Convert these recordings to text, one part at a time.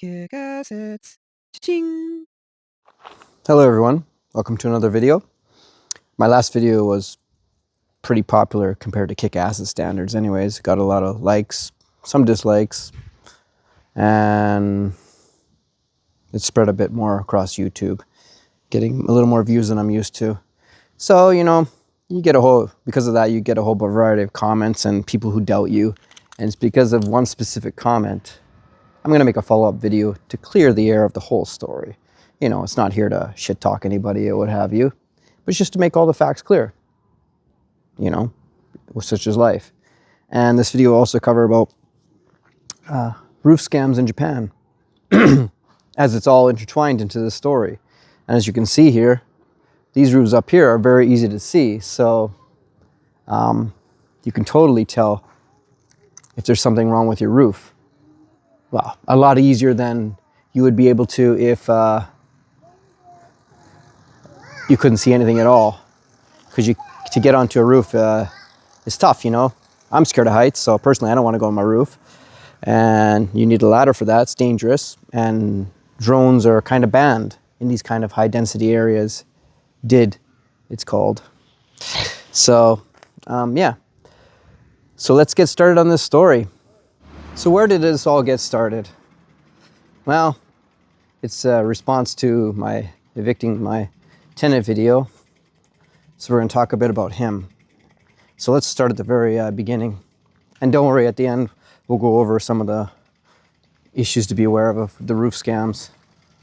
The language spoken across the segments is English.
KICKASSETS. Cha-ching! Hello everyone, welcome to another video. My last video was pretty popular compared to kick asset standards anyways. Got a lot of likes, some dislikes, and it spread a bit more across YouTube, getting a little more views than I'm used to. So, you get because of that, you get a whole variety of comments and people who doubt you. And it's because of one specific comment. I'm going to make a follow-up video to clear the air of the whole story. It's not here to shit talk anybody or what have you, but it's just to make all the facts clear. Such as life. And this video will also cover about roof scams in Japan, as it's all intertwined into the story. And as you can see here, these roofs up here are very easy to see, so you can totally tell if there's something wrong with your roof. Well, a lot easier than you would be able to if you couldn't see anything at all. Because to get onto a roof is tough, I'm scared of heights, so personally I don't want to go on my roof. And you need a ladder for that, it's dangerous. And drones are kind of banned in these kind of high density areas. It's called. So, yeah. So let's get started on this story. So where did this all get started? Well, it's a response to my evicting my tenant video. So we're going to talk a bit about him. So let's start at the very beginning. And don't worry, at the end, we'll go over some of the issues to be aware of the roof scams,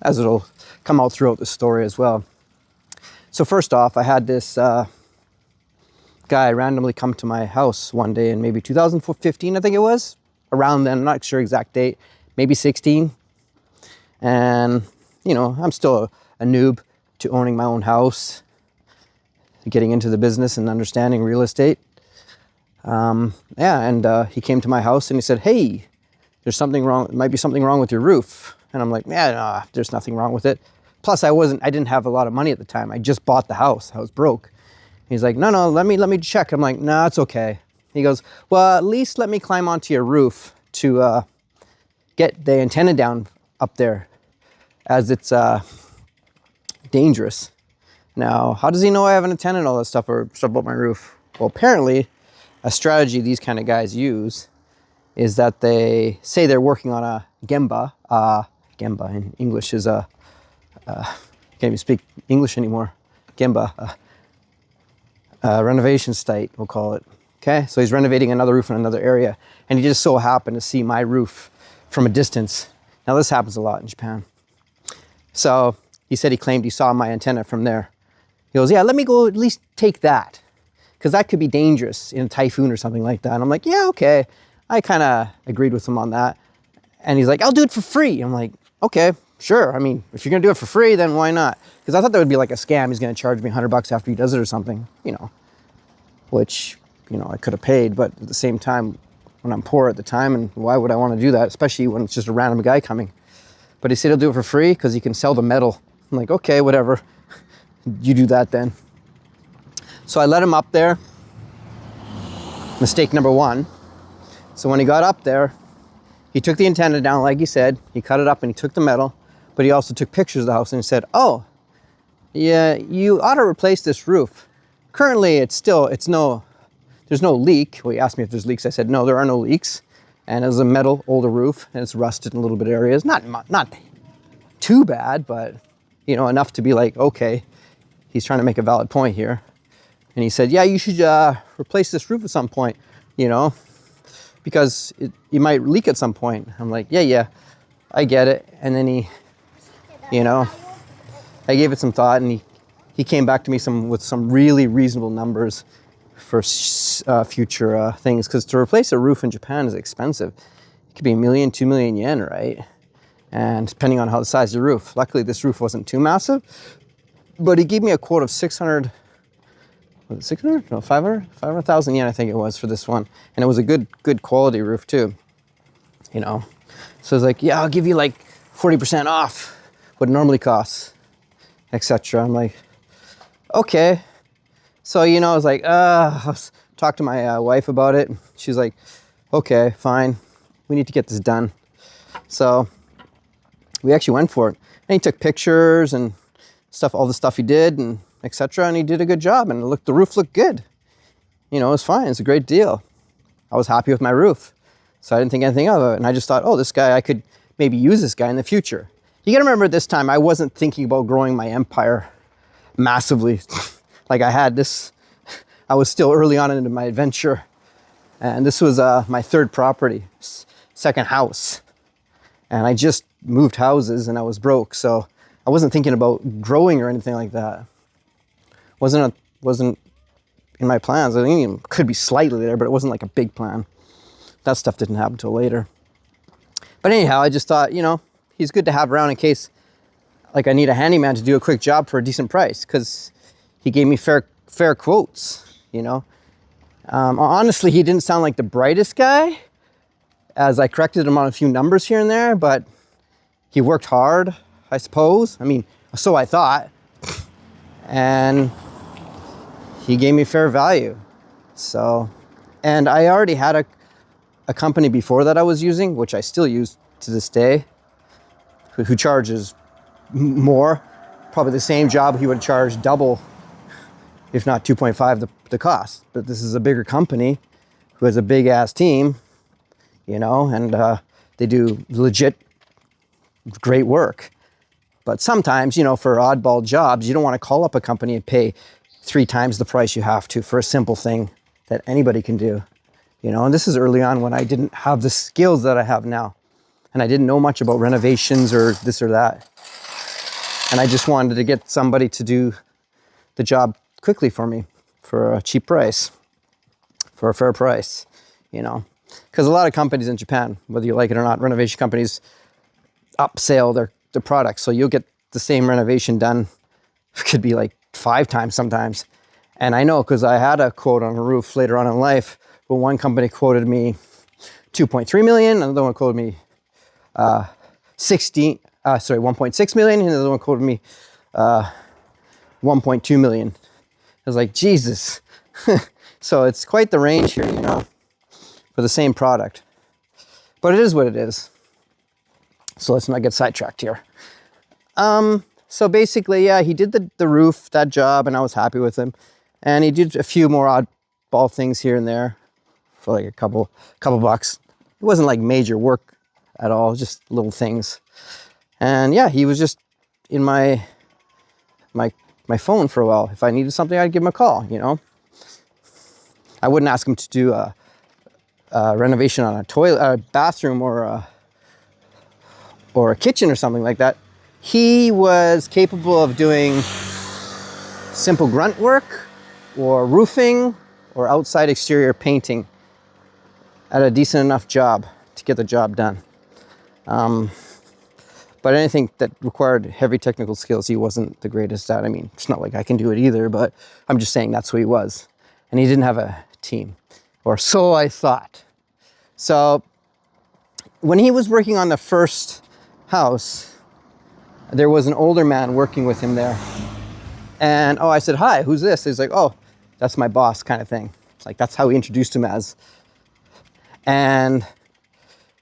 as it'll come out throughout the story as well. So first off, I had this guy randomly come to my house one day in maybe 2015, I think it was. Around then, I'm not sure exact date, maybe 16. And, I'm still a noob to owning my own house, getting into the business and understanding real estate. He came to my house and he said, "Hey, there's something wrong. Might be something wrong with your roof." And I'm like, "Yeah, no, there's nothing wrong with it." Plus, I didn't have a lot of money at the time. I just bought the house. I was broke. He's like, "No, let me check." I'm like, "No, it's okay." He goes, "Well, at least let me climb onto your roof to get the antenna down up there, as it's dangerous." Now, how does he know I have an antenna and all that stuff or stuff about my roof? Well, apparently, a strategy these kind of guys use is that they say they're working on a gemba. Gemba in English is can't even speak English anymore. Gemba, renovation site, we'll call it. Okay, so he's renovating another roof in another area, and he just so happened to see my roof from a distance. Now, this happens a lot in Japan. So he said he claimed he saw my antenna from there. He goes, "Yeah, let me go at least take that, because that could be dangerous in a typhoon or something like that." And I'm like, "Yeah, okay." I kind of agreed with him on that. And he's like, "I'll do it for free." I'm like, "Okay, sure. I mean, if you're going to do it for free, then why not?" Because I thought that would be like a scam. He's going to charge me $100 after he does it or something, which, I could have paid. But at the same time, when I'm poor at the time, and why would I want to do that, especially when it's just a random guy coming? But he said he'll do it for free because he can sell the metal. I'm like, "Okay, whatever. You do that then." So I let him up there. Mistake number one. So when he got up there, he took the antenna down, like he said. He cut it up and he took the metal. But he also took pictures of the house and he said, "Oh, yeah, you ought to replace this roof. Currently, there's no leak." Well, he asked me if there's leaks. I said, "No, there are no leaks." And it's a metal, older roof, and it's rusted in a little bit of areas. Not too bad, but, enough to be like, okay, he's trying to make a valid point here. And he said, "Yeah, you should replace this roof at some point, because you might leak at some point." I'm like, yeah, I get it. And then I gave it some thought, and he came back to me with some really reasonable numbers for future things, because to replace a roof in Japan is expensive. It could be 1 million, 2 million yen, right? And depending on how the size of the roof. Luckily, this roof wasn't too massive, but he gave me a quote of 600, was it 600? No, 500? 500,000 yen, I think it was, for this one. And it was a good quality roof too, So it's like, "Yeah, I'll give you like 40% off what it normally costs, etc." I'm like, okay. So, I was like, talk to my wife about it. She's like, "Okay, fine. We need to get this done." So we actually went for it. And he took pictures and stuff, all the stuff he did and etc. And he did a good job, and the roof looked good. You know, it was fine. It's a great deal. I was happy with my roof. So I didn't think anything of it. And I just thought, oh, this guy, I could maybe use this guy in the future. You gotta remember, this time I wasn't thinking about growing my empire massively. Like I had this, I was still early on into my adventure. And this was my third property, second house. And I just moved houses and I was broke. So I wasn't thinking about growing or anything like that. Wasn't in my plans. I think it could be slightly there, but it wasn't like a big plan. That stuff didn't happen until later. But anyhow, I just thought, you know, he's good to have around in case like I need a handyman to do a quick job for a decent price, because he gave me fair quotes, you know. Honestly, he didn't sound like the brightest guy, as I corrected him on a few numbers here and there, but he worked hard, I suppose. I mean, so I thought. And he gave me fair value. So, and I already had a company before that I was using, which I still use to this day, who charges more, probably the same job he would charge double, if not 2.5 the cost. But this is a bigger company who has a big ass team, you know, and they do legit great work. But sometimes, you know, for oddball jobs, you don't want to call up a company and pay 3 times the price you have to for a simple thing that anybody can do, you know. And this is early on when I didn't have the skills that I have now, and I didn't know much about renovations or this or that. And I just wanted to get somebody to do the job quickly for me for a cheap price, for a fair price, you know. Because a lot of companies in Japan, whether you like it or not, renovation companies upsell their products. So you'll get the same renovation done, it could be like 5 times sometimes. And I know because I had a quote on a roof later on in life, but one company quoted me 2.3 million, another one quoted me 1.6 million, and another one quoted me 1.2 million. I was like, Jesus. So it's quite the range here, you know, for the same product. But it is what it is. So let's not get sidetracked here. So basically, yeah, he did the roof, that job, and I was happy with him. And he did a few more oddball things here and there for like a couple bucks. It wasn't like major work at all, just little things. And yeah, he was just in my phone for a while. If I needed something, I'd give him a call, you know. I wouldn't ask him to do a renovation on a toilet, a bathroom, or a kitchen or something like that. He was capable of doing simple grunt work or roofing or outside exterior painting at a decent enough job to get the job done. But anything that required heavy technical skills, he wasn't the greatest at. I mean, it's not like I can do it either, but I'm just saying that's who he was. And he didn't have a team, or so I thought. So when he was working on the first house, there was an older man working with him there. And I said, hi, who's this? He's like, oh, that's my boss, kind of thing. It's like, that's how we introduced him as. And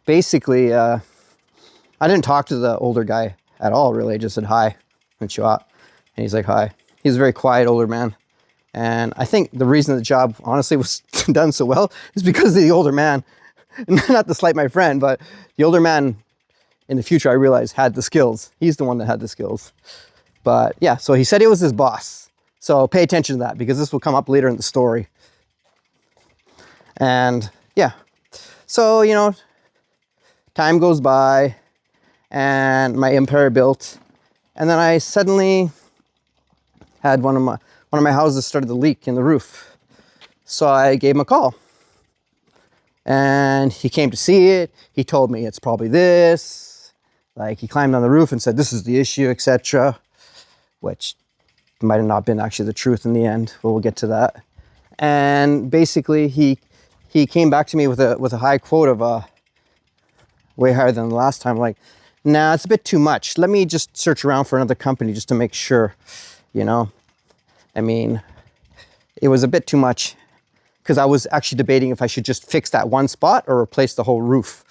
basically, I didn't talk to the older guy at all, really. I just said, hi, and show up. And he's like, hi. He's a very quiet older man. And I think the reason the job honestly was done so well is because of the older man. Not to slight my friend, but the older man in the future, I realized, had the skills. He's the one that had the skills. But yeah, so he said he was his boss. So pay attention to that, because this will come up later in the story. And yeah, so, you know, time goes by and my empire built. And then I suddenly had one of my houses started to leak in the roof. So I gave him a call. And he came to see it. He told me it's probably this. Like, he climbed on the roof and said, this is the issue, etc. Which might have not been actually the truth in the end, but we'll get to that. And basically, he came back to me with a high quote of way higher than the last time. Like, nah, it's a bit too much. Let me just search around for another company just to make sure, you know. I mean, it was a bit too much, because I was actually debating if I should just fix that one spot or replace the whole roof.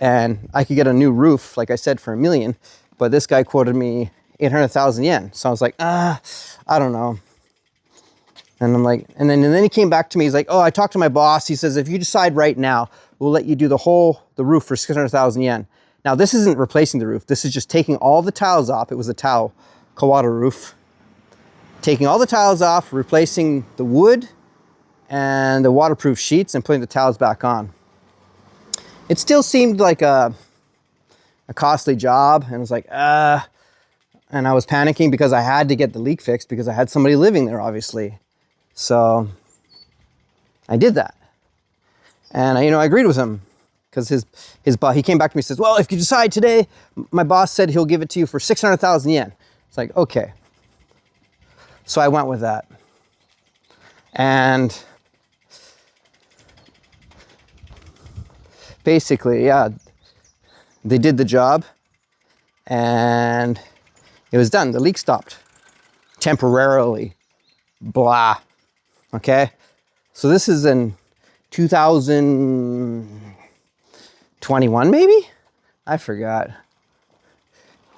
And I could get a new roof, like I said, for $1 million, but this guy quoted me 800,000 yen. So I was like, I don't know. And I'm like, and then he came back to me. He's like, oh, I talked to my boss. He says, if you decide right now, we'll let you do the roof for 600,000 yen. Now, this isn't replacing the roof. This is just taking all the tiles off. It was a tile Kawada roof. Taking all the tiles off, replacing the wood and the waterproof sheets and putting the tiles back on. It still seemed like a costly job. And I was like, and I was panicking because I had to get the leak fixed because I had somebody living there, obviously. So I did that. And I agreed with him because his boss, he came back to me and says, well, if you decide today, my boss said he'll give it to you for 600,000 yen. It's like, okay. So I went with that. And basically, yeah, they did the job and it was done. The leak stopped temporarily. Blah. Okay. So this is in 2021, maybe? I forgot.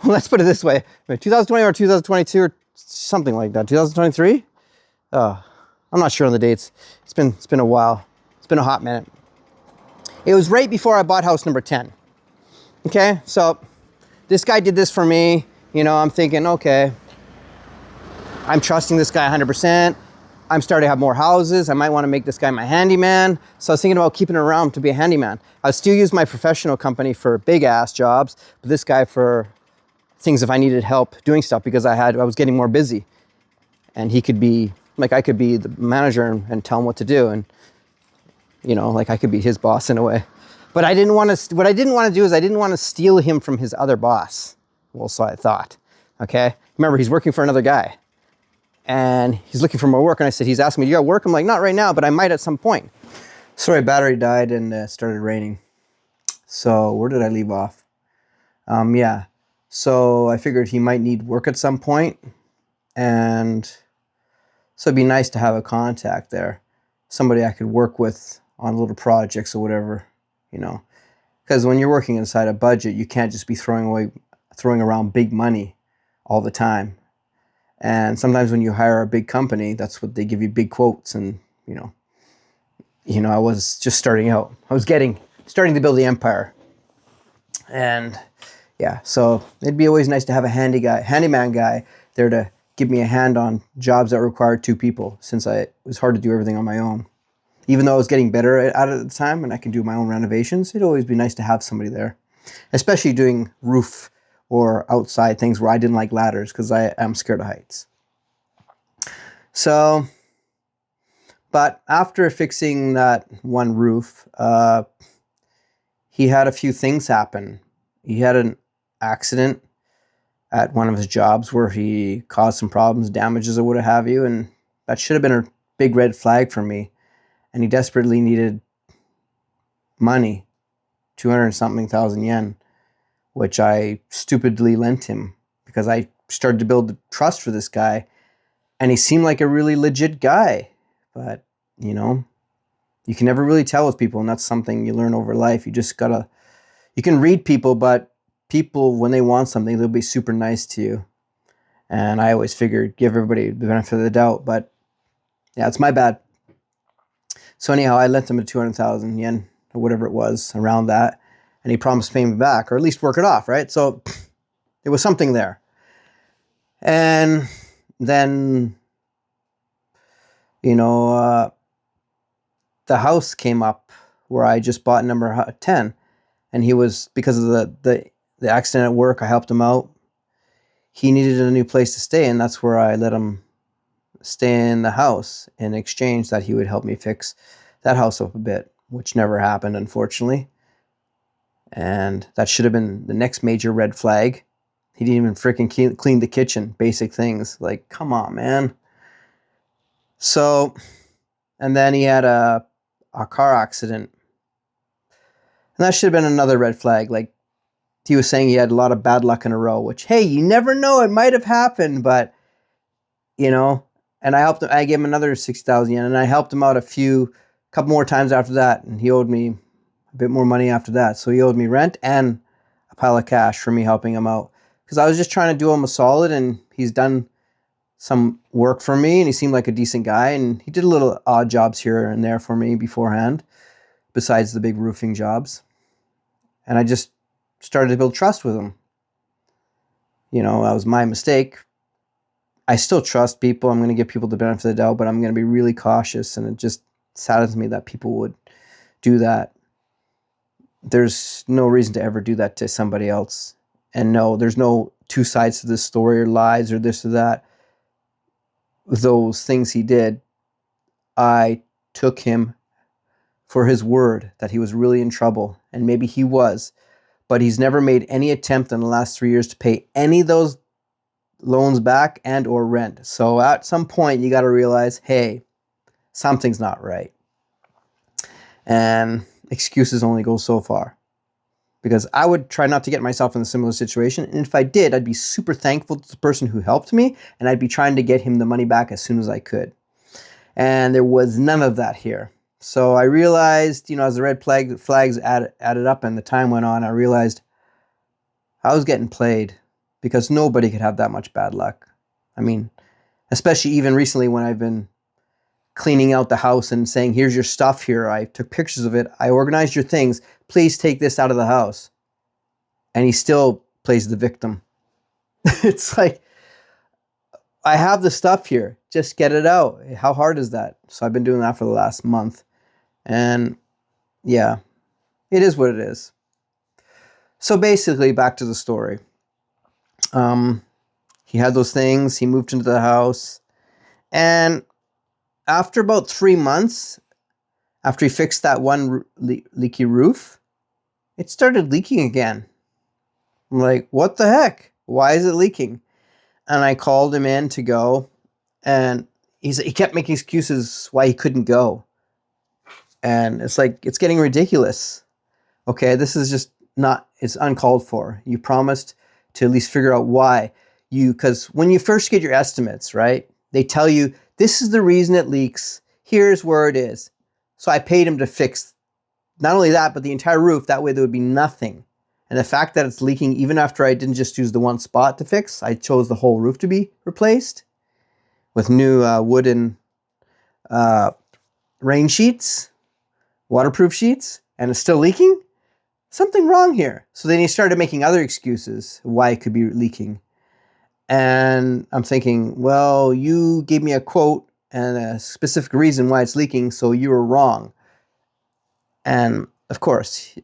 Well, let's put it this way. 2020 or 2022 or something like that. 2023? I'm not sure on the dates. It's been a while. It's been a hot minute. It was right before I bought house number 10. Okay, so this guy did this for me. I'm thinking, okay, I'm trusting this guy 100%. I'm starting to have more houses. I might want to make this guy my handyman. So I was thinking about keeping him around to be a handyman. I would still use my professional company for big ass jobs, but this guy for things if I needed help doing stuff because I was getting more busy. And he could be, like I could be the manager and tell him what to do. And, like I could be his boss in a way. But what I didn't want to do is I didn't want to steal him from his other boss. Well, so I thought, okay? Remember, he's working for another guy. And he's looking for more work. And I said, he's asking me, do you got work? I'm like, not right now, but I might at some point. Sorry, battery died and it started raining. So where did I leave off? Yeah. So I figured he might need work at some point. And so it'd be nice to have a contact there. Somebody I could work with on little projects or whatever, Because when you're working inside a budget, you can't just be throwing around big money all the time. And sometimes when you hire a big company, that's what they give you, big quotes. And, I was just starting out. I was starting to build the empire. And yeah, so it'd be always nice to have a handyman guy there to give me a hand on jobs that required 2 people, since it was hard to do everything on my own. Even though I was getting better at it at the time and I can do my own renovations, it'd always be nice to have somebody there, especially doing roof or outside things where I didn't like ladders because I am scared of heights. So, but after fixing that one roof, he had a few things happen. He had an accident at one of his jobs where he caused some problems, damages or what have you, and that should have been a big red flag for me. And he desperately needed money, 200-something thousand yen, which I stupidly lent him because I started to build the trust for this guy. And he seemed like a really legit guy. But, you can never really tell with people. And that's something you learn over life. You can read people, but people, when they want something, they'll be super nice to you. And I always figured give everybody the benefit of the doubt. But yeah, it's my bad. So anyhow, I lent him a 200,000 yen or whatever it was, around that. And he promised paying me back, or at least work it off, right? So there was something there. And then, the house came up where I just bought number 10. And he was, because of the accident at work, I helped him out. He needed a new place to stay, and that's where I let him stay in the house in exchange that he would help me fix that house up a bit, which never happened, unfortunately. And that should have been the next major red flag. He didn't even freaking clean the kitchen, basic things. Like, come on, man. So, and then he had a car accident. And that should have been another red flag. Like, he was saying he had a lot of bad luck in a row, which, hey, you never know. It might have happened, but, and I helped him. I gave him another 6,000 yen, and I helped him out a couple more times after that, and he owed me a bit more money after that. So he owed me rent and a pile of cash for me helping him out. Because I was just trying to do him a solid, and he's done some work for me, and he seemed like a decent guy, and he did a little odd jobs here and there for me beforehand, besides the big roofing jobs. And I just started to build trust with him. You know, that was my mistake. I still trust people. I'm going to give people the benefit of the doubt, but I'm going to be really cautious, and it just saddens me that people would do that. There's no reason to ever do that to somebody else. And no, there's no two sides to this story or lies or this or that. Those things he did, I took him for his word that he was really in trouble, and maybe he was, but he's never made any attempt in the last 3 years to pay any of those loans back and or rent. So at some point you got to realize, hey, something's not right. And excuses only go so far. Because I would try not to get myself in a similar situation. And if I did, I'd be super thankful to the person who helped me, and I'd be trying to get him the money back as soon as I could. And there was none of that here. So I realized, you know, as the red flags added up and the time went on, I realized I was getting played, because nobody could have that much bad luck. I mean, especially even recently when I've been cleaning out the house and saying, here's your stuff here. I took pictures of it. I organized your things. Please take this out of the house. And he still plays the victim. It's like, I have the stuff here. Just get it out. How hard is that? So I've been doing that for the last month. And yeah, it is what it is. So basically, back to the story. He had those things. He moved into the house. And after about 3 months, after he fixed that one leaky roof, it started leaking again. I'm like, what the heck? Why is it leaking? And I called him in to go, and he kept making excuses why he couldn't go. And it's like, it's getting ridiculous. Okay, this is just not, it's uncalled for. You promised to at least figure out why. Because when you first get your estimates, right, they tell you, this is the reason it leaks. Here's where it is. So I paid him to fix not only that, but the entire roof. That way there would be nothing. And the fact that it's leaking, even after I didn't just use the one spot to fix, I chose the whole roof to be replaced with new wooden rain sheets, waterproof sheets, and it's still leaking? Something wrong here. So then he started making other excuses why it could be leaking. And I'm thinking, well, you gave me a quote and a specific reason why it's leaking, so you were wrong. And of course,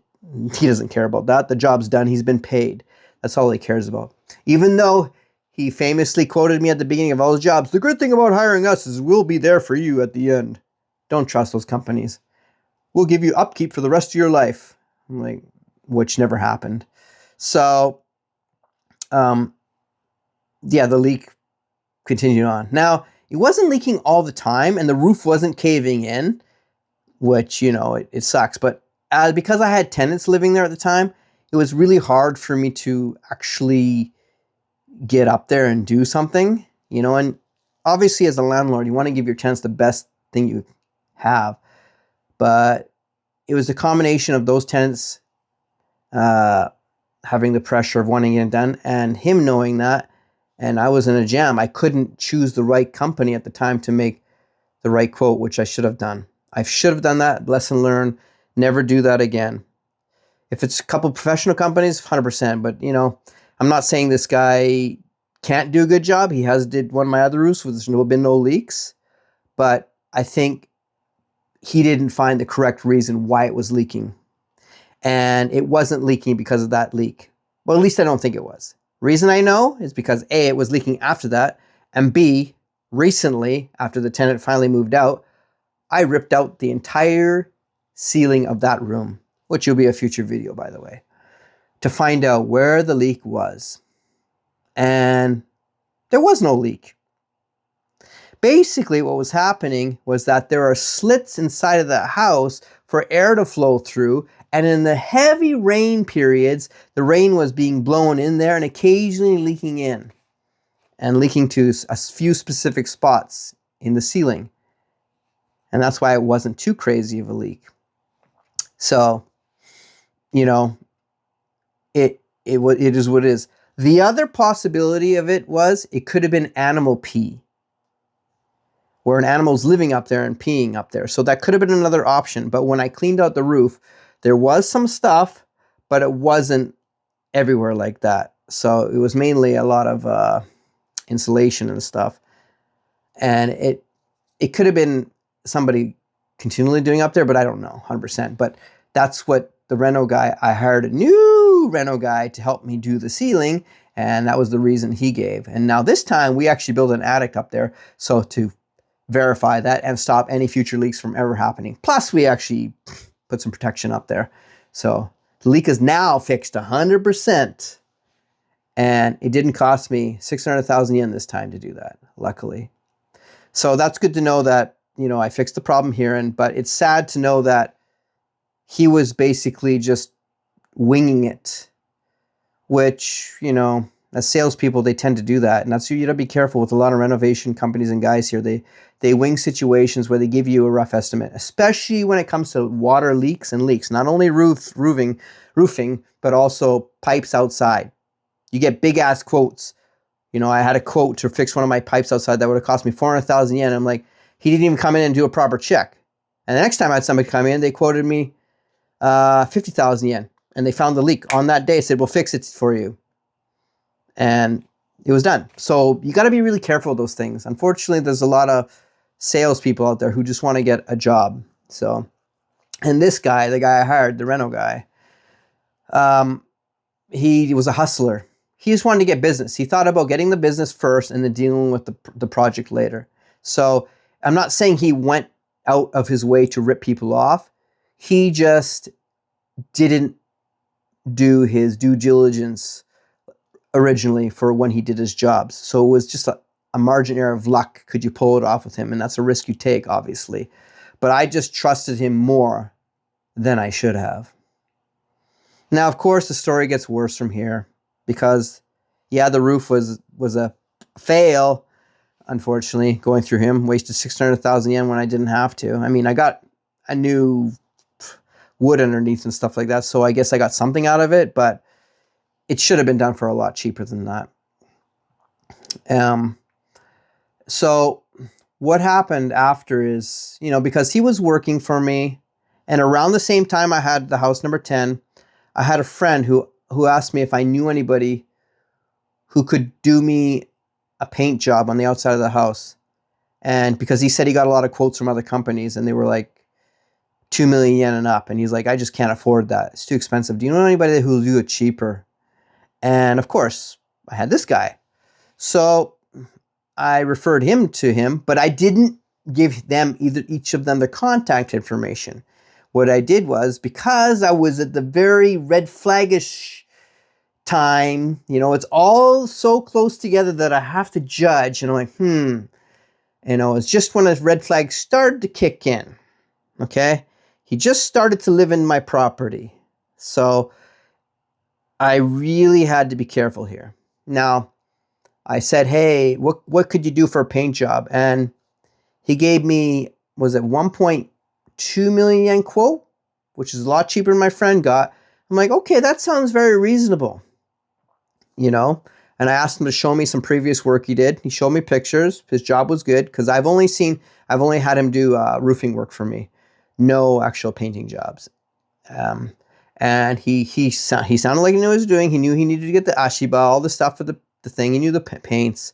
he doesn't care about that. The job's done. He's been paid. That's all he cares about. Even though he famously quoted me at the beginning of all his jobs, the good thing about hiring us is we'll be there for you at the end. Don't trust those companies. We'll give you upkeep for the rest of your life. I'm like, which never happened. So, yeah, the leak continued on. Now, it wasn't leaking all the time, and the roof wasn't caving in, which, you know, it sucks. But because I had tenants living there at the time, it was really hard for me to actually get up there and do something, you know. And obviously, as a landlord, you want to give your tenants the best thing you have. But it was a combination of those tenants having the pressure of wanting it done, and him knowing that. And I was in a jam. I couldn't choose the right company at the time to make the right quote, which I should have done. I should have done that. Lesson learned. Never do that again. If it's a couple professional companies, 100%. But, you know, I'm not saying this guy can't do a good job. He has did one of my other roofs where there's been no leaks. But I think he didn't find the correct reason why it was leaking. And it wasn't leaking because of that leak. Well, at least I don't think it was. Reason I know is because A, it was leaking after that, and B, recently, after the tenant finally moved out, I ripped out the entire ceiling of that room, which will be a future video, by the way, to find out where the leak was. And there was no leak. Basically, what was happening was that there are slits inside of the house for air to flow through, and in the heavy rain periods, the rain was being blown in there and occasionally leaking in and leaking to a few specific spots in the ceiling. And that's why it wasn't too crazy of a leak. So you know, it is what it is. The other possibility of it was it could have been animal pee, where an animal's living up there and peeing up there. So that could have been another option. But when I cleaned out the roof, there was some stuff, but it wasn't everywhere like that. So it was mainly a lot of insulation and stuff. And it could have been somebody continually doing up there, but I don't know 100%. But that's what the reno guy, I hired a new reno guy to help me do the ceiling. And that was the reason he gave. And now this time we actually built an attic up there. So to verify that and stop any future leaks from ever happening. Plus we actually put some protection up there. So the leak is now fixed 100%. And it didn't cost me 600,000 yen this time to do that, luckily. So that's good to know that, you know, I fixed the problem here. But it's sad to know that he was basically just winging it, which, you know, as salespeople, they tend to do that. And that's, you got to be careful with a lot of renovation companies and guys here. They wing situations where they give you a rough estimate, especially when it comes to water leaks and leaks. Not only roofing, but also pipes outside. You get big ass quotes. You know, I had a quote to fix one of my pipes outside that would have cost me 400,000 yen. I'm like, he didn't even come in and do a proper check. And the next time I had somebody come in, they quoted me 50,000 yen. And they found the leak on that day, said, we'll fix it for you. And it was done. So you got to be really careful with those things. Unfortunately, there's a lot of salespeople out there who just want to get a job. So, and this guy, the guy I hired, the reno guy, he was a hustler. He just wanted to get business. He thought about getting the business first and then dealing with the project later. So I'm not saying he went out of his way to rip people off. He just didn't do his due diligence originally for when he did his jobs. So it was just a margin error of luck. Could you pull it off with him? And that's a risk you take, obviously. But I just trusted him more than I should have. Now, of course, the story gets worse from here because, yeah, the roof was a fail, unfortunately, going through him. Wasted 600,000 yen when I didn't have to. I mean, I got a new wood underneath and stuff like that, so I guess I got something out of it, but it should have been done for a lot cheaper than that. So what happened after is, you know, because he was working for me, and around the same time I had the house number 10, I had a friend who asked me if I knew anybody who could do me a paint job on the outside of the house. And because he said he got a lot of quotes from other companies and they were like 2 million yen and up. And he's like, I just can't afford that. It's too expensive. Do you know anybody who will do it cheaper? And of course, I had this guy. So I referred him to him, but I didn't give them each of them their contact information. What I did was, because I was at the very red flaggish time, you know, it's all so close together that I have to judge. And I'm like, you know, it's just when a red flag started to kick in. Okay. He just started to live in my property. So I really had to be careful here. Now, I said, hey, what could you do for a paint job? And he gave me, was it 1.2 million yen quote, which is a lot cheaper than my friend got. I'm like, okay, that sounds very reasonable, you know? And I asked him to show me some previous work he did. He showed me pictures. His job was good because I've only had him do roofing work for me. No actual painting jobs. And he sounded like he knew what he was doing. He knew he needed to get the ashiba, all the stuff for the thing. He knew the paints.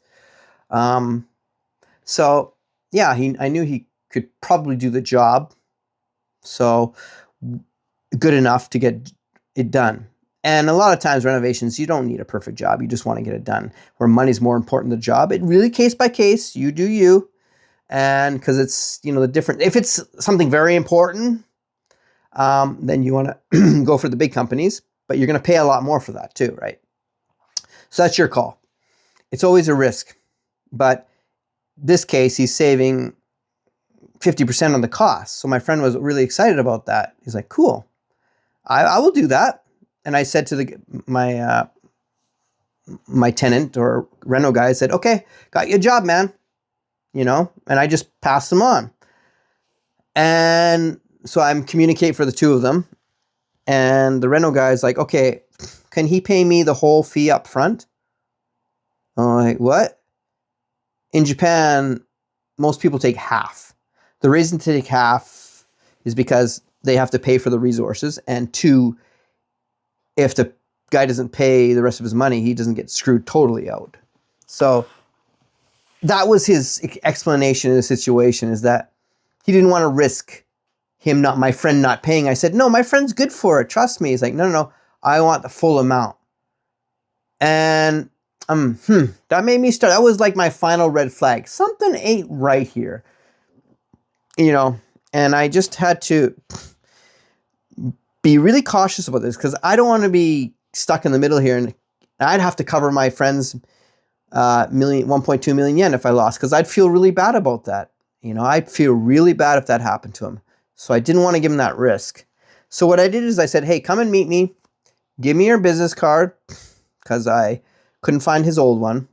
So yeah, I knew he could probably do the job. So good enough to get it done. And a lot of times renovations, you don't need a perfect job. You just want to get it done. Where money's more important than the job. It really case by case. You do you. And because it's, you know, the different, if it's something very important, then you want to go for the big companies, but you're going to pay a lot more for that too, right? So that's your call. It's always a risk, but this case, he's saving 50% on the cost. So my friend was really excited about that. He's like, cool, I will do that. And I said to my tenant or reno guy, I said, okay, got you a job, man. You know, and I just passed them on. And so I'm communicating for the two of them. And the reno guy's like, okay, can he pay me the whole fee up front? I'm like, what? In Japan, most people take half. The reason to take half is because they have to pay for the resources. And two, if the guy doesn't pay the rest of his money, he doesn't get screwed totally out. So that was his explanation of the situation, is that he didn't want to risk my friend not paying. I said, no, my friend's good for it. Trust me. He's like, no, I want the full amount. And that made me start. That was like my final red flag. Something ain't right here, and I just had to be really cautious about this, because I don't want to be stuck in the middle here, and I'd have to cover my friend's 1.2 million yen if I lost, because I'd feel really bad about that. I'd feel really bad if that happened to him. So I didn't want to give him that risk. So what I did is I said, hey, come and meet me. Give me your business card, because I couldn't find his old one.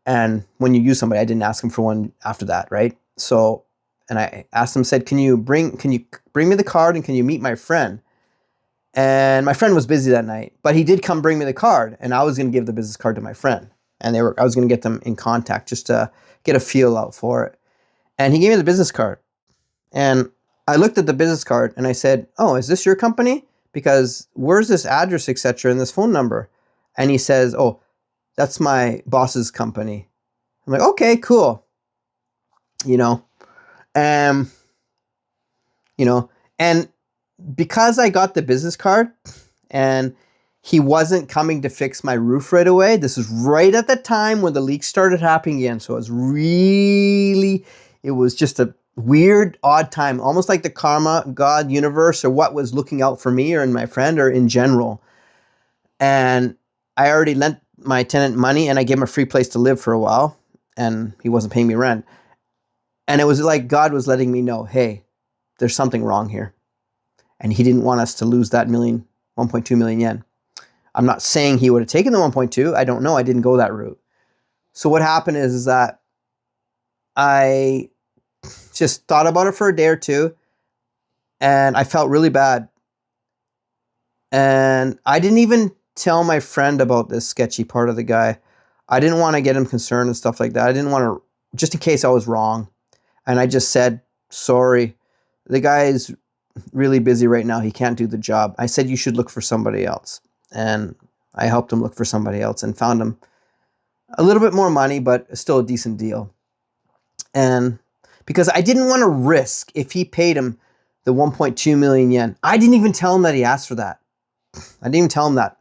And when you use somebody, I didn't ask him for one after that, right? So, and I asked him, said, can you bring me the card, and can you meet my friend? And my friend was busy that night, but he did come bring me the card, and I was going to give the business card to my friend. And I was going to get them in contact just to get a feel out for it. And he gave me the business card. And I looked at the business card and I said, oh, is this your company? Because where's this address, etc., and this phone number? And he says, oh, that's my boss's company. I'm like, okay, cool. And because I got the business card and he wasn't coming to fix my roof right away, this is right at the time when the leaks started happening again. So it was just a weird, odd time, almost like the karma, God, universe, or what was looking out for me or in my friend or in general. And I already lent my tenant money, and I gave him a free place to live for a while, and he wasn't paying me rent. And it was like God was letting me know, hey, there's something wrong here. And he didn't want us to lose that 1.2 million yen. I'm not saying he would have taken the 1.2. I don't know. I didn't go that route. So what happened is that I just thought about it for a day or two, and I felt really bad. And I didn't even tell my friend about this sketchy part of the guy. I didn't want to get him concerned and stuff like that. I didn't want to, just in case I was wrong. And I just said, sorry, the guy is really busy right now. He can't do the job. I said, you should look for somebody else. And I helped him look for somebody else and found him a little bit more money, but still a decent deal. And because I didn't want to risk if he paid him the 1.2 million yen. I didn't even tell him that he asked for that. I didn't even tell him that.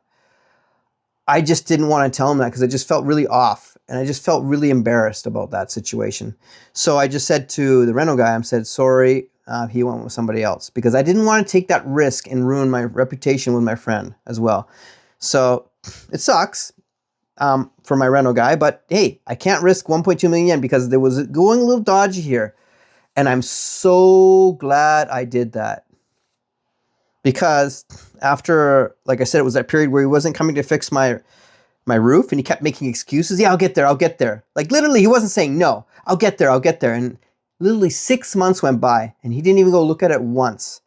I just didn't want to tell him that because I just felt really off, and I just felt really embarrassed about that situation. So I just said to the rental guy, I said, sorry, he went with somebody else, because I didn't want to take that risk and ruin my reputation with my friend as well. So it sucks for my rental guy, but hey, I can't risk 1.2 million yen because there was going a little dodgy here. And I'm so glad I did that. Because after, like I said, it was that period where he wasn't coming to fix my roof, and he kept making excuses. Yeah, I'll get there. Like literally, he wasn't saying, no, I'll get there. And literally 6 months went by, and he didn't even go look at it once.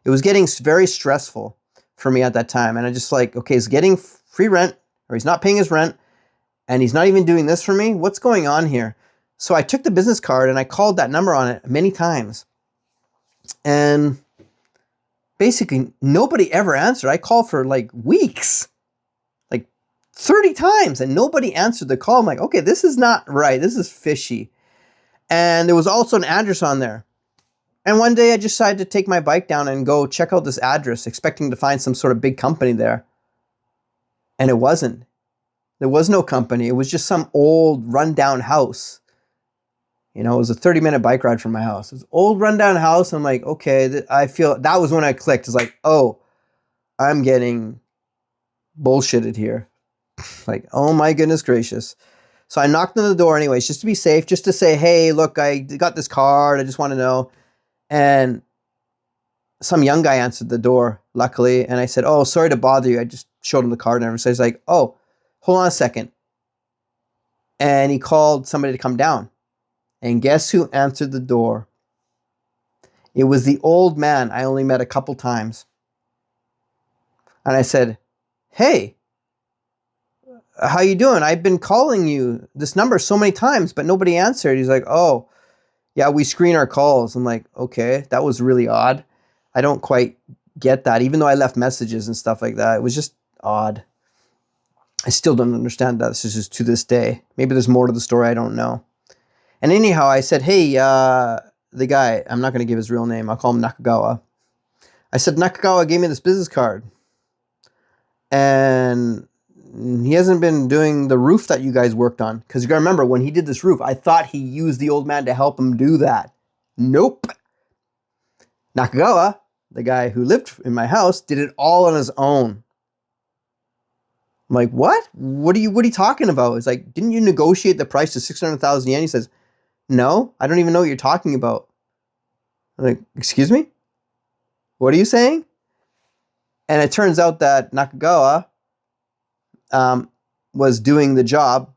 It was getting very stressful for me at that time. And I just like, okay, he's getting free rent, or he's not paying his rent, and he's not even doing this for me. What's going on here? So I took the business card and I called that number on it many times. And basically nobody ever answered. I called for like weeks, like 30 times, and nobody answered the call. I'm like, okay, this is not right. This is fishy. And there was also an address on there. And one day I decided to take my bike down and go check out this address, expecting to find some sort of big company there. And it wasn't. There was no company. It was just some old rundown house. It was a 30-minute bike ride from my house. It was an old rundown house. I'm like, okay, I feel that was when I clicked. It's like, oh, I'm getting bullshitted here. Like, oh my goodness gracious. So I knocked on the door anyways, just to be safe, just to say, hey, look, I got this card. I just want to know. And some young guy answered the door, luckily. And I said, oh, sorry to bother you. I just showed him the card and everything. So he's like, oh, hold on a second. And he called somebody to come down. And guess who answered the door? It was the old man I only met a couple times. And I said, hey, how you doing? I've been calling you this number so many times, but nobody answered. He's like, oh, yeah, we screen our calls. I'm like, okay, that was really odd. I don't quite get that, even though I left messages and stuff like that. It was just odd. I still don't understand that. This is just to this day. Maybe there's more to the story. I don't know. And anyhow, I said, hey, the guy, I'm not going to give his real name. I'll call him Nakagawa. I said, Nakagawa gave me this business card. And he hasn't been doing the roof that you guys worked on. Because you got to remember, when he did this roof, I thought he used the old man to help him do that. Nope. Nakagawa, the guy who lived in my house, did it all on his own. I'm like, what? What are you talking about? It's like, didn't you negotiate the price to 600,000 yen? He says, no, I don't even know what you're talking about. I'm like, excuse me? What are you saying? And it turns out that Nakagawa was doing the job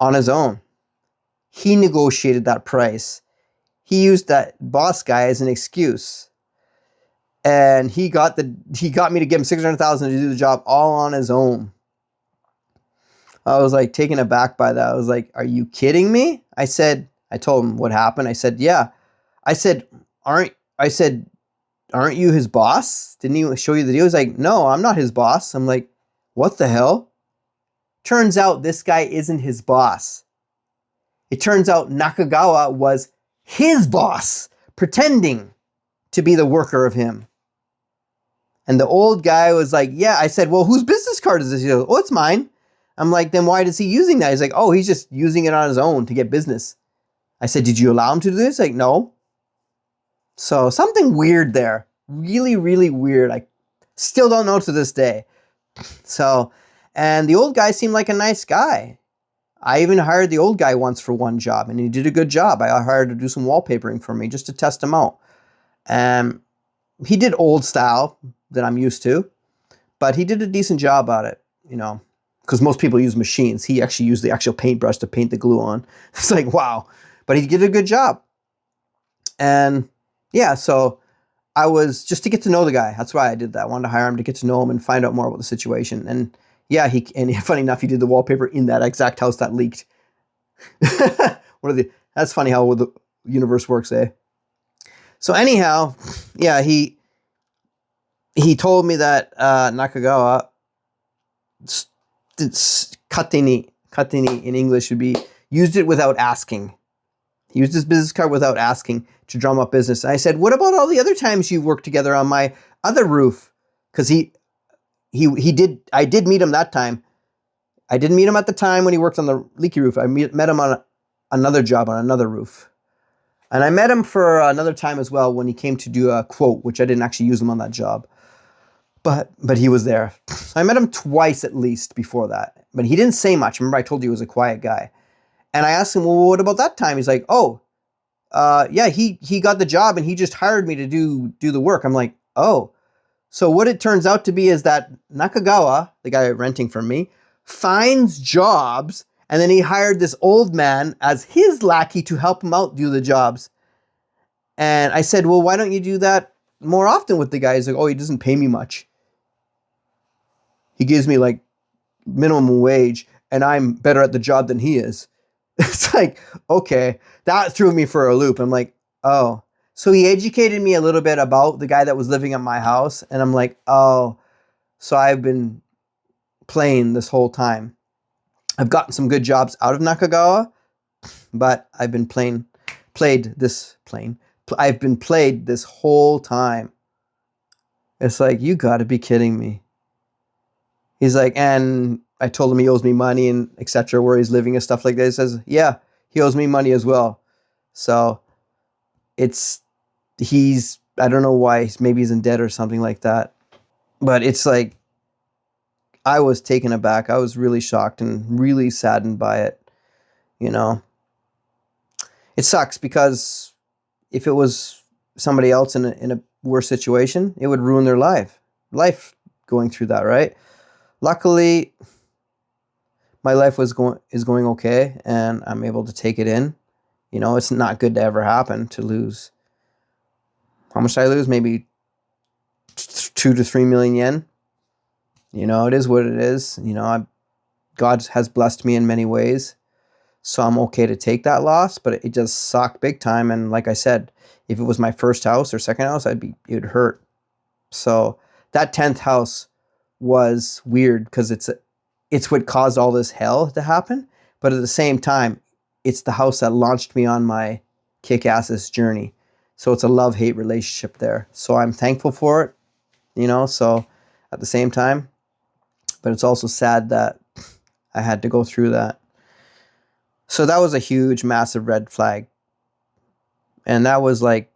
on his own. He negotiated that price. He used that boss guy as an excuse. And he got me to give him 600,000 to do the job all on his own. I was like taken aback by that. I was like, are you kidding me? I told him what happened. I said, yeah. I said, aren't you his boss? Didn't he show you the deal? He's like, no, I'm not his boss. I'm like, what the hell? Turns out this guy isn't his boss. It turns out Nakagawa was his boss, pretending to be the worker of him. And the old guy was like, yeah. I said, well, whose business card is this? He goes, oh, it's mine. I'm like, then why is he using that? He's like, oh, he's just using it on his own to get business. I said, did you allow him to do this? Like, no. So something weird there. Really, really weird. I still don't know to this day. So, and the old guy seemed like a nice guy. I even hired the old guy once for one job, and he did a good job. I hired him to do some wallpapering for me just to test him out. And he did old style that I'm used to, but he did a decent job at it, you know, because most people use machines. He actually used the actual paintbrush to paint the glue on. It's like, wow. But he did a good job. And yeah, so I was just to get to know the guy. That's why I did that. I wanted to hire him to get to know him and find out more about the situation. And yeah, funny enough, he did the wallpaper in that exact house that leaked. That's funny how the universe works, eh? So anyhow, yeah, he told me that Nakagawa, kateni in English would be used it without asking. He used his business card without asking to drum up business. And I said, what about all the other times you worked together on my other roof? Because I did meet him that time. I didn't meet him at the time when he worked on the leaky roof. I met him on another job on another roof. And I met him for another time as well when he came to do a quote, which I didn't actually use him on that job. But he was there. So I met him twice at least before that. But he didn't say much. Remember I told you he was a quiet guy. And I asked him, well, what about that time? He's like, oh, yeah, he got the job and he just hired me to do the work. I'm like, oh. So what it turns out to be is that Nakagawa, the guy renting from me, finds jobs, and then he hired this old man as his lackey to help him out do the jobs. And I said, well, why don't you do that more often with the guy? He's like, oh, he doesn't pay me much. He gives me like minimum wage, and I'm better at the job than he is. It's like, okay, that threw me for a loop. I'm like, oh. So he educated me a little bit about the guy that was living at my house. And I'm like, oh, so I've been playing this whole time. I've gotten some good jobs out of Nakagawa, but I've been played this whole time. It's like, you gotta be kidding me. He's like, and I told him he owes me money and etc. where he's living and stuff like that. He says, yeah, he owes me money as well. So I don't know why, maybe he's in debt or something like that. But it's like, I was taken aback. I was really shocked and really saddened by it. You know, it sucks because if it was somebody else in a worse situation, it would ruin their life going through that, right? Luckily, my life is going okay, and I'm able to take it in. You know, it's not good to ever happen to lose. How much did I lose? Maybe 2 to 3 million yen. You know, it is what it is. You know, God has blessed me in many ways, so I'm okay to take that loss, but it just sucked big time. And like I said, if it was my first house or second house, it would hurt. So that 10th house was weird because it's what caused all this hell to happen. But at the same time, it's the house that launched me on my kick-asses journey. So it's a love-hate relationship there. So I'm thankful for it, you know, so at the same time, but it's also sad that I had to go through that. So that was a huge, massive red flag. And that was like,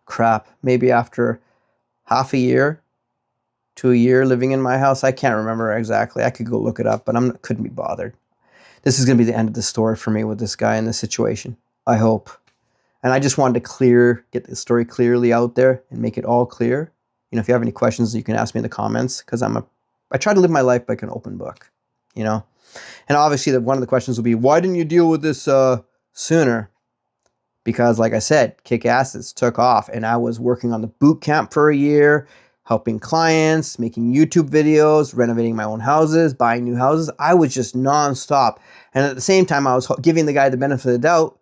crap, maybe after half a year to a year living in my house. I can't remember exactly. I could go look it up, but couldn't be bothered. This is going to be the end of the story for me with this guy in this situation, I hope. And I just wanted to get the story clearly out there and make it all clear. You know, if you have any questions, you can ask me in the comments, because I try to live my life like an open book, you know. And obviously one of the questions will be, why didn't you deal with this sooner? Because like I said, Kick-Assets took off, and I was working on the boot camp for a year, helping clients, making YouTube videos, renovating my own houses, buying new houses. I was just nonstop. And at the same time, I was giving the guy the benefit of the doubt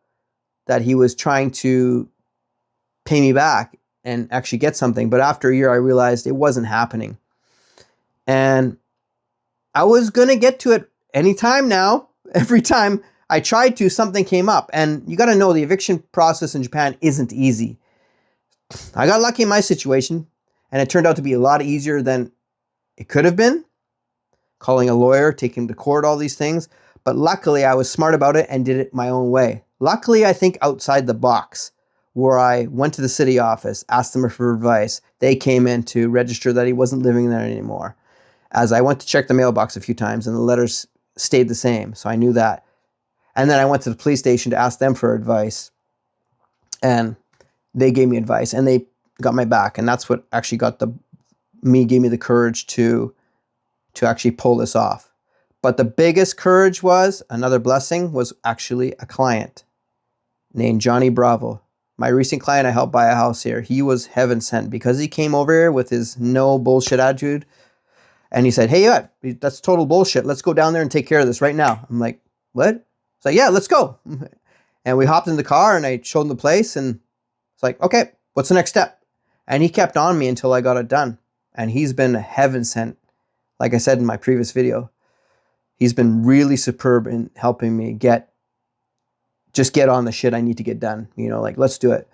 that he was trying to pay me back and actually get something. But after a year, I realized it wasn't happening. And I was going to get to it anytime now. Every time I tried to, something came up. And you got to know, the eviction process in Japan isn't easy. I got lucky in my situation, and it turned out to be a lot easier than it could have been. Calling a lawyer, taking him to court, all these things. But luckily, I was smart about it and did it my own way. Luckily, I think outside the box, where I went to the city office, asked them for advice. They came in to register that he wasn't living there anymore. As I went to check the mailbox a few times, and the letters stayed the same, so I knew that. And then I went to the police station to ask them for advice, and they gave me advice, and they got my back. And that's what actually gave me the courage to actually pull this off. But the biggest courage another blessing, was actually a client named Jonny Bravo. My recent client I helped buy a house here. He was heaven sent, because he came over here with his no bullshit attitude. And he said, hey, yeah, that's total bullshit. Let's go down there and take care of this right now. I'm like, what? It's like, yeah, let's go. And we hopped in the car, and I showed him the place, and it's like, okay, what's the next step? And he kept on me until I got it done. And he's been heaven sent. Like I said in my previous video, he's been really superb in helping me get on the shit I need to get done. You know, like, let's do it.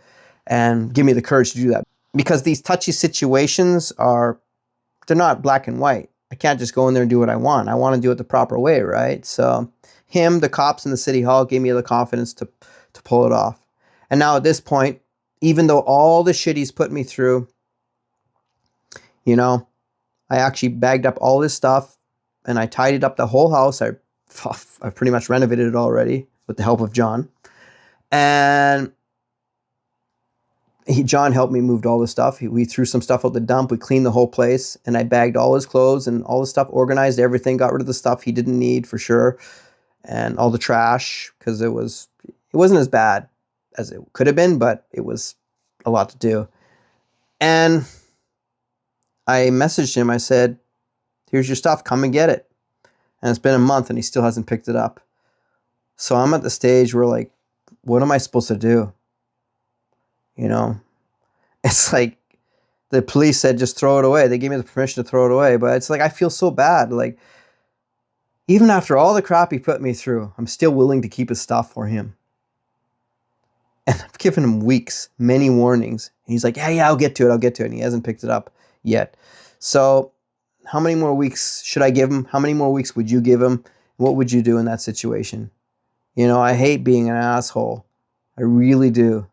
And give me the courage to do that. Because these touchy situations they're not black and white. I can't just go in there and do what I want. I want to do it the proper way, right? So the cops in the city hall gave me the confidence to pull it off. And now at this point, even though all the shit he's put me through, you know, I actually bagged up all this stuff, and I tidied up the whole house. I've pretty much renovated it already with the help of John. And John helped me move all the stuff. We threw some stuff out the dump. We cleaned the whole place, and I bagged all his clothes and all the stuff, organized everything, got rid of the stuff he didn't need for sure, and all the trash, because it wasn't as bad as it could have been, but it was a lot to do. And I messaged him. I said, here's your stuff. Come and get it. And it's been a month, and he still hasn't picked it up. So I'm at the stage where, like, what am I supposed to do? You know, it's like the police said, just throw it away. They gave me the permission to throw it away. But it's like, I feel so bad. Like, even after all the crap he put me through, I'm still willing to keep his stuff for him. And I've given him weeks, many warnings. And he's like, yeah, I'll get to it. And he hasn't picked it up yet. So how many more weeks should I give him? How many more weeks would you give him? What would you do in that situation? You know, I hate being an asshole. I really do.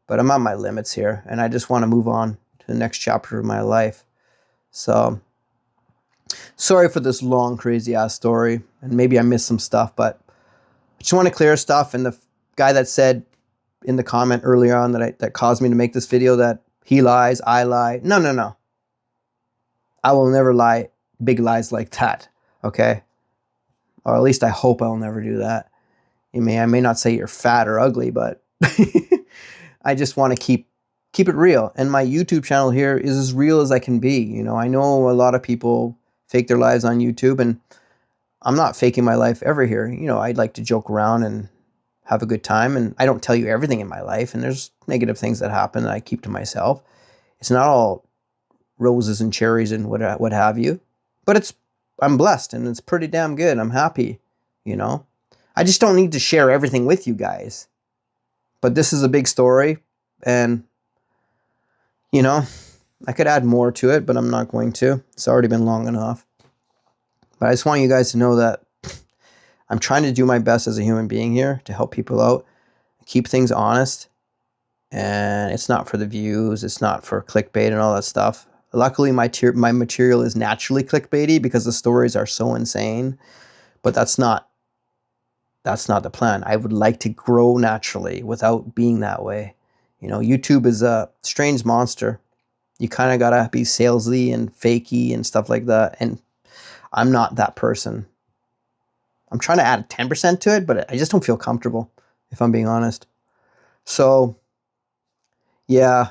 But I'm at my limits here, and I just want to move on to the next chapter of my life. So, sorry for this long, crazy-ass story, and maybe I missed some stuff, but I just want to clear stuff. And the guy that said in the comment earlier on that caused me to make this video that he lies, I lie. No. I will never lie big lies like that, okay? Or at least I hope I'll never do that. I may not say you're fat or ugly, but I just want to keep keep it real. And my YouTube channel here is as real as I can be. You know, I know a lot of people fake their lives on YouTube, and I'm not faking my life ever here. You know, I'd like to joke around and have a good time, and I don't tell you everything in my life, and there's negative things that happen that I keep to myself. It's not all roses and cherries and what have you, but I'm blessed, and it's pretty damn good. I'm happy, you know. I just don't need to share everything with you guys. But this is a big story, and you know, I could add more to it, but I'm not going to. It's already been long enough. But I just want you guys to know that I'm trying to do my best as a human being here to help people out, keep things honest. And it's not for the views. It's not for clickbait and all that stuff. Luckily, my material is naturally clickbaity because the stories are so insane. But that's not the plan. I would like to grow naturally without being that way. You know, YouTube is a strange monster. You kind of got to be salesy and fakey and stuff like that. And I'm not that person. I'm trying to add 10% to it, but I just don't feel comfortable, if I'm being honest. So, yeah.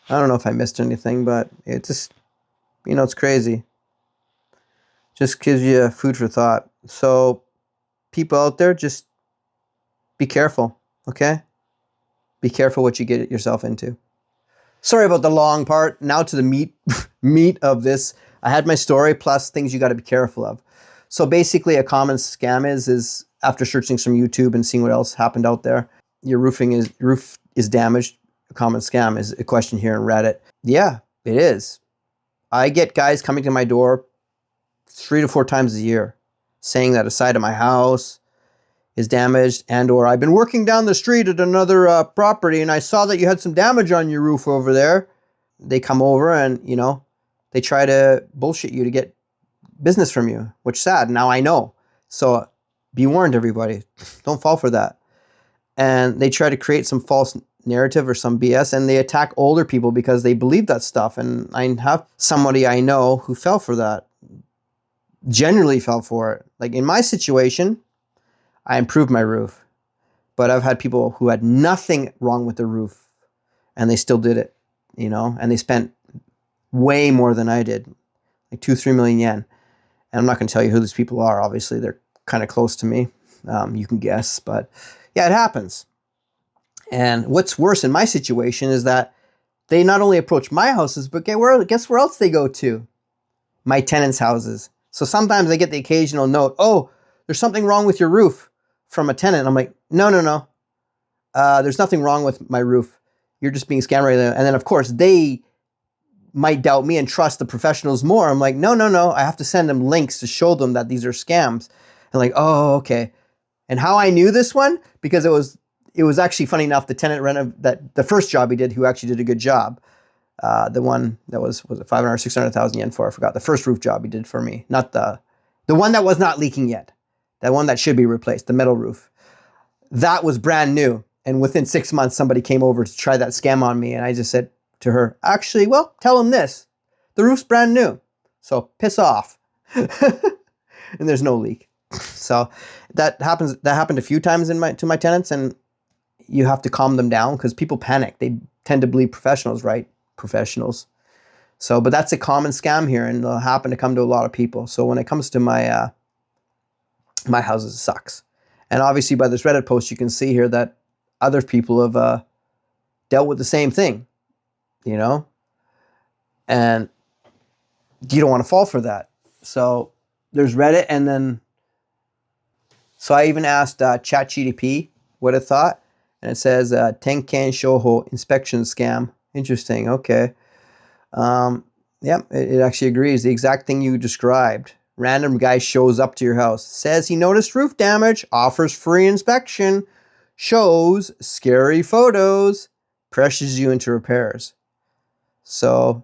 I don't know if I missed anything, but it just, you know, it's crazy. Just gives you food for thought. So, people out there, just be careful, okay? Be careful what you get yourself into. Sorry about the long part. Now to the meat of this. I had my story plus things you got to be careful of. So basically a common scam is after searching some YouTube and seeing what else happened out there, your roof is damaged. A common scam is a question here in Reddit. Yeah, it is. I get guys coming to my door 3 to 4 times a year saying that a side of my house is damaged, and or I've been working down the street at another property and I saw that you had some damage on your roof over there. They come over and, you know, they try to bullshit you to get business from you, which is sad. Now I know. So be warned, everybody. Don't fall for that. And they try to create some false narrative or some BS, and they attack older people because they believe that stuff. And I have somebody I know who fell for that. Genuinely fell for it. Like in my situation, I improved my roof, but I've had people who had nothing wrong with the roof and they still did it, you know, and they spent way more than I did, like 2-3 million yen. And I'm not going to tell you who these people are. Obviously, they're kind of close to me. You can guess, but yeah, it happens. And what's worse in my situation is that they not only approach my houses, but guess where else they go to? My tenants' houses. So sometimes I get the occasional note, oh, there's something wrong with your roof, from a tenant. I'm like, no. There's nothing wrong with my roof. You're just being scammed right there. And then, of course, they might doubt me and trust the professionals more. I'm like, no. I have to send them links to show them that these are scams. And like, oh, okay. And how I knew this one? Because it was actually funny enough, the tenant that the first job he did, who actually did a good job. The one that was it 500 or 600,000 yen for? I forgot. The first roof job he did for me. Not the one that was not leaking yet. That one that should be replaced, the metal roof. That was brand new. And within 6 months, somebody came over to try that scam on me. And I just said to her, actually, well, tell them this. The roof's brand new. So piss off. And there's no leak. So that happened a few times to my tenants. And you have to calm them down because people panic. They tend to believe professionals, right? Professionals. So, but that's a common scam here. And it'll happen to come to a lot of people. So when it comes to my houses, it sucks. And obviously by this Reddit post, you can see here that other people have dealt with the same thing, you know? And you don't want to fall for that. So there's Reddit, and then, so I even asked ChatGPT what it thought, and it says, Tenken Shouho inspection scam. Interesting, okay. Yeah, it actually agrees. The exact thing you described. Random guy shows up to your house, says he noticed roof damage, offers free inspection, shows scary photos, pressures you into repairs. So,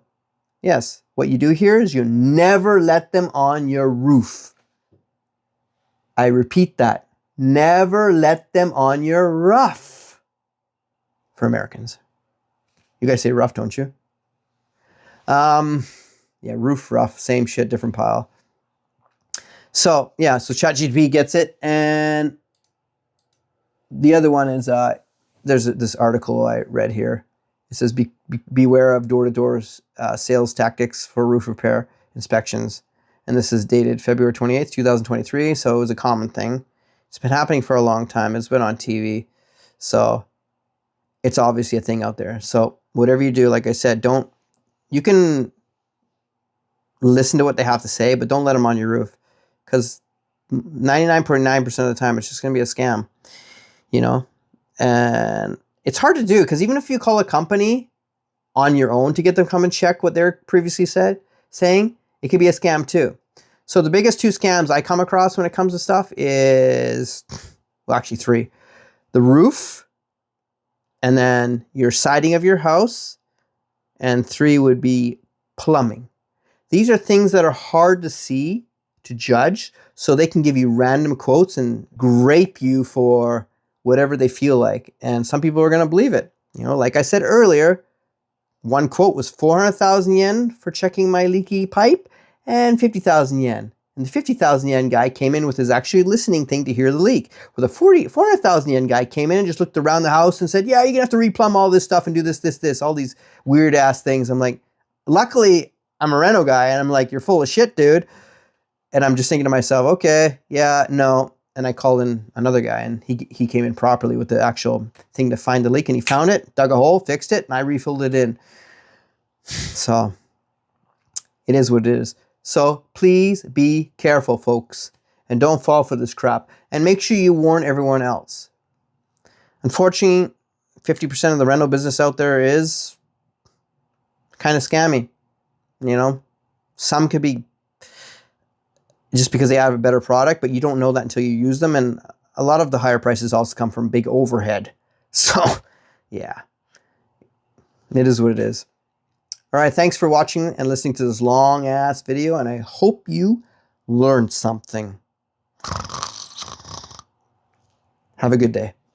yes, what you do here is you never let them on your roof. I repeat that. Never let them on your roof. For Americans. You guys say rough, don't you? Yeah, roof, rough, same shit, different pile. So, yeah, so ChatGPT gets it. And the other one is, there's this article I read here. It says, beware of door-to-door sales tactics for roof repair inspections. And this is dated February 28th, 2023. So it was a common thing. It's been happening for a long time. It's been on TV. So it's obviously a thing out there. So whatever you do, like I said, you can listen to what they have to say, but don't let them on your roof, because 99.9% of the time it's just going to be a scam, you know? And it's hard to do, because even if you call a company on your own to get them come and check what they're previously saying, it could be a scam too. So the biggest two scams I come across when it comes to stuff is, well, actually three. The roof, and then your siding of your house, and three would be plumbing. These are things that are hard to see, to judge, so they can give you random quotes and grape you for whatever they feel like. And some people are going to believe it. You know, like I said earlier, one quote was 400,000 yen for checking my leaky pipe and 50,000 yen. And the 50,000 yen guy came in with his actually listening thing to hear the leak. Where the 400,000 yen guy came in and just looked around the house and said, yeah, you're going to have to replumb all this stuff and do this, all these weird ass things. I'm like, luckily I'm a Reno guy, and I'm like, you're full of shit, dude. And I'm just thinking to myself, okay, yeah, no. And I called in another guy, and he came in properly with the actual thing to find the leak, and he found it, dug a hole, fixed it, and I refilled it in. So it is what it is. So please be careful, folks, and don't fall for this crap. And make sure you warn everyone else. Unfortunately, 50% of the rental business out there is kind of scammy. You know, some could be just because they have a better product, but you don't know that until you use them. And a lot of the higher prices also come from big overhead. So, yeah, it is what it is. All right, thanks for watching and listening to this long-ass video, and I hope you learned something. Have a good day.